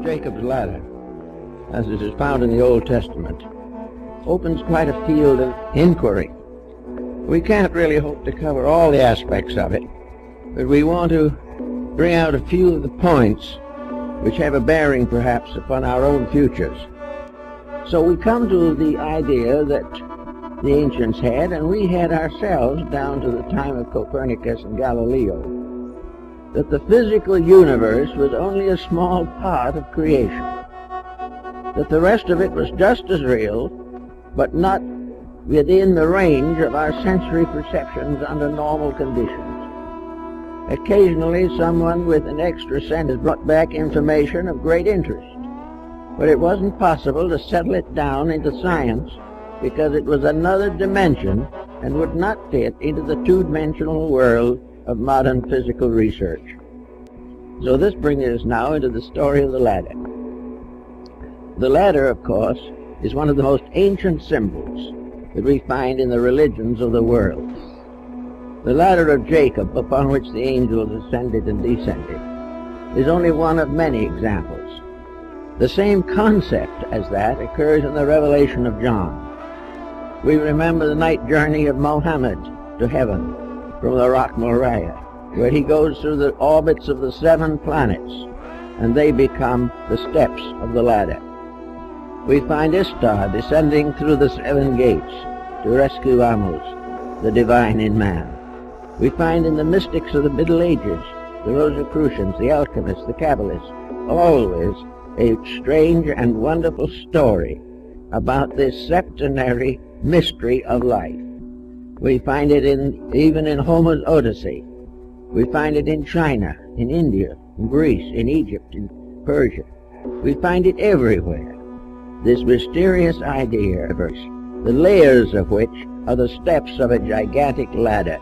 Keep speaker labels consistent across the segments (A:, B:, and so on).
A: Jacob's ladder, as it is found in the Old Testament, opens quite a field of inquiry. We can't really hope to cover all the aspects of it, but we want to bring out a few of the points which have a bearing perhaps upon our own futures. So we come to the idea that the ancients had, and we had ourselves down to the time of Copernicus and Galileo, that the physical universe was only a small part of creation, that the rest of it was just as real, but not within the range of our sensory perceptions under normal conditions. Occasionally someone with an extra sense has brought back information of great interest, but it wasn't possible to settle it down into science because it was another dimension and would not fit into the two-dimensional world of modern physical research. So this brings us now into the story of the ladder. The ladder, of course, is one of the most ancient symbols that we find in the religions of the world. The ladder of Jacob, upon which the angels ascended and descended, is only one of many examples. The same concept as that occurs in the Revelation of John. We remember the night journey of Muhammad to heaven from the rock Moriah, where he goes through the orbits of the 7 planets, and they become the steps of the ladder. We find Ishtar descending through the 7 gates to rescue Amos, the divine in man. We find in the mystics of the Middle Ages, the Rosicrucians, the alchemists, the Kabbalists, always a strange and wonderful story about this septenary mystery of life. We find it even in Homer's Odyssey. We find it in China, in India, in Greece, in Egypt, in Persia. We find it everywhere. This mysterious idea, the layers of which are the steps of a gigantic ladder.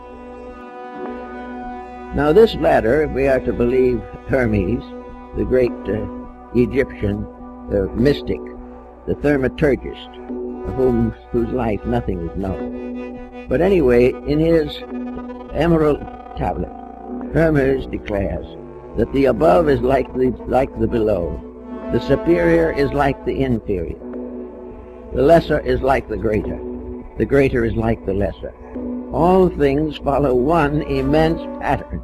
A: Now this ladder, if we are to believe Hermes, the great Egyptian mystic, the thaumaturgist, of whose life nothing is known. But anyway, in his emerald tablet, Hermes declares that the above is like the below, the superior is like the inferior, the lesser is like the greater is like the lesser. All things follow one immense pattern,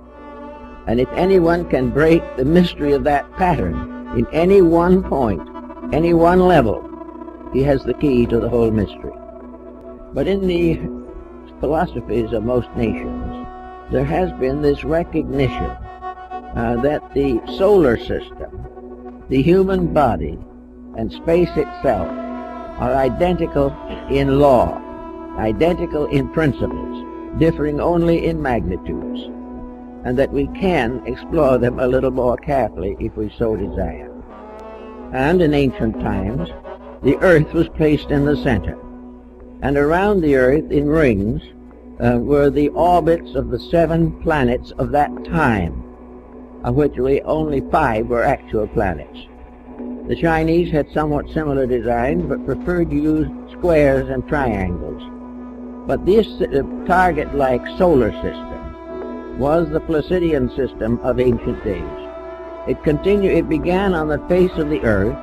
A: and if anyone can break the mystery of that pattern in any one point, any one level, he has the key to the whole mystery. But in the philosophies of most nations, there has been this recognition that the solar system, the human body, and space itself are identical in law, identical in principles, differing only in magnitudes, and that we can explore them a little more carefully if we so desire. And in ancient times, the earth was placed in the center, and around the earth in rings were the orbits of the 7 planets of that time, of which only 5 were actual planets. The Chinese had somewhat similar designs, but preferred to use squares and triangles. But this target-like solar system was the Placidian system of ancient days. It began on the face of the earth,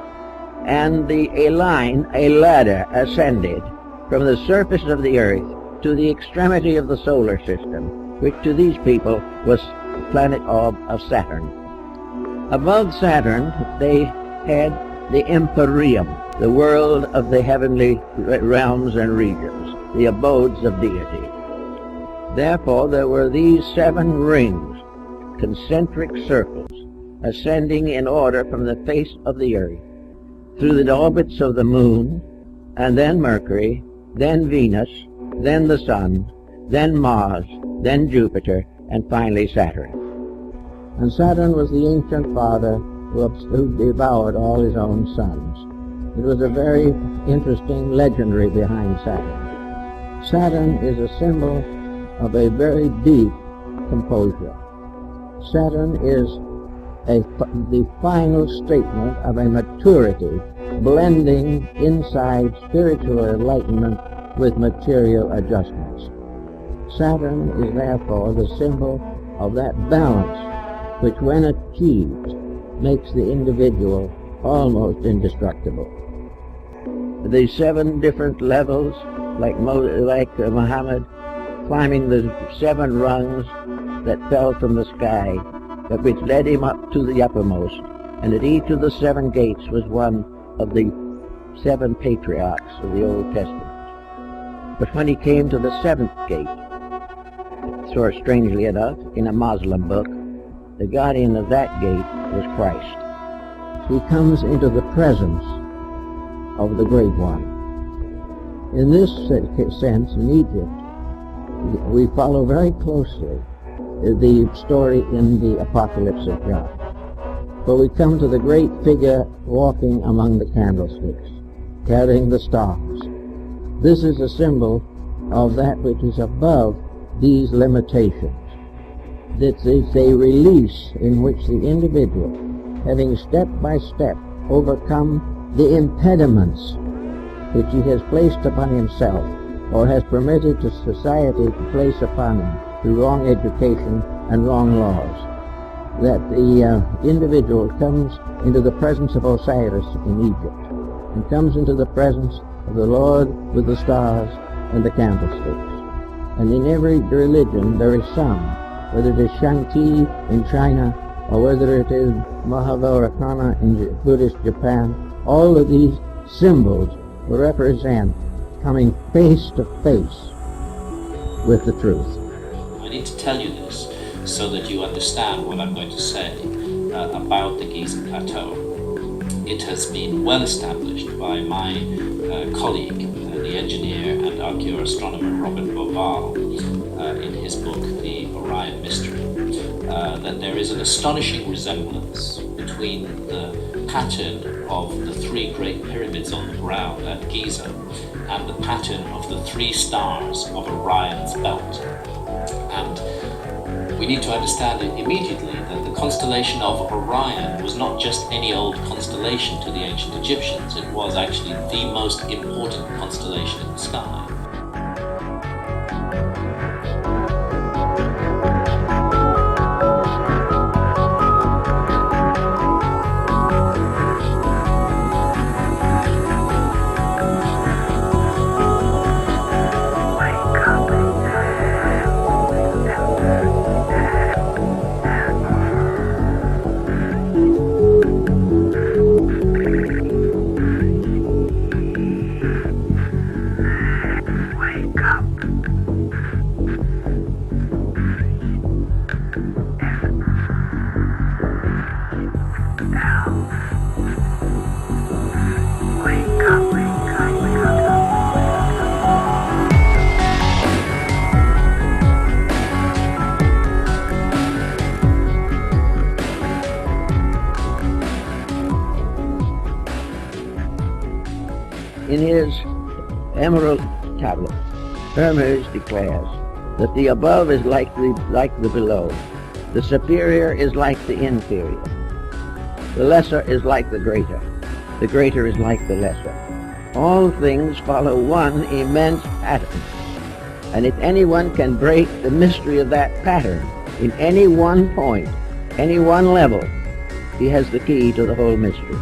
A: and a ladder ascended from the surface of the earth to the extremity of the solar system, which to these people was the planet orb of Saturn. Above Saturn, they had the Empyrean, the world of the heavenly realms and regions, the abodes of deity. Therefore, there were these 7 rings, concentric circles, ascending in order from the face of the earth, through the orbits of the moon, and then Mercury, then Venus, then the Sun, then Mars, then Jupiter, and finally Saturn. And Saturn was the ancient father who devoured all his own sons. It was a very interesting legendary behind Saturn. Saturn is a symbol of a very deep composure. Saturn is the final statement of a maturity blending inside spiritual enlightenment with material adjustments. Saturn is therefore the symbol of that balance which, when achieved, makes the individual almost indestructible. The 7 different levels, like Muhammad, climbing the 7 rungs that fell from the sky, but which led him up to the uppermost, and at each of the 7 gates was one of the 7 patriarchs of the Old Testament. But when he came to the 7th gate, so strangely enough, in a Muslim book, the guardian of that gate was Christ. He comes into the presence of the Great One. In this sense, in Egypt, we follow very closely the story in the Apocalypse of John. For we come to the great figure walking among the candlesticks, carrying the stars. This is a symbol of that which is above these limitations. This is a release in which the individual, having step by step overcome the impediments which he has placed upon himself or has permitted to society to place upon him through wrong education and wrong laws, that the individual comes into the presence of Osiris in Egypt and comes into the presence of the Lord with the stars and the candlesticks. And in every religion there is some, whether it is Shanti in China or whether it is Mahavarakana in Buddhist Japan, all of these symbols represent coming face to face with the truth.
B: I need to tell you this so that you understand what I'm going to say about the Gizeh Plateau. It has been well established by my colleague, the engineer and archaeoastronomer Robert Bauval, in his book, The Orion Mystery, that there is an astonishing resemblance between the pattern of the 3 great pyramids on the ground at Giza and the pattern of the 3 stars of Orion's belt. And we need to understand immediately that the constellation of Orion was not just any old constellation to the ancient Egyptians. It was actually the most important constellation in the sky.
A: In his Emerald Tablet, Hermes declares that the above is like the below, the superior is like the inferior, the lesser is like the greater is like the lesser. All things follow one immense pattern, and if anyone can break the mystery of that pattern in any one point, any one level, he has the key to the whole mystery.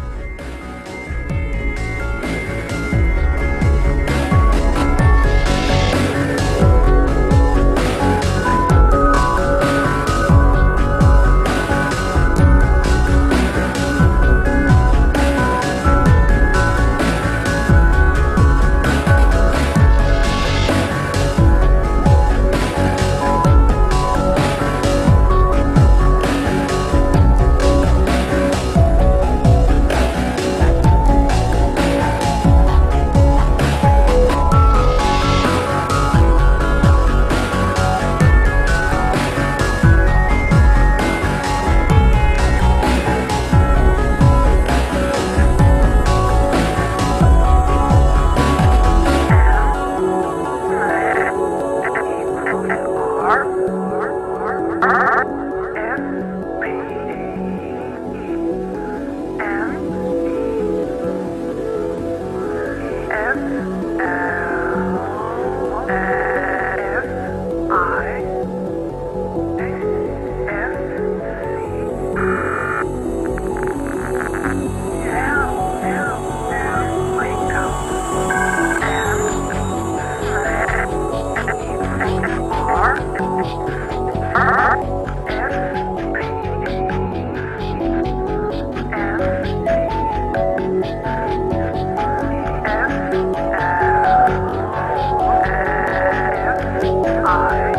C: die.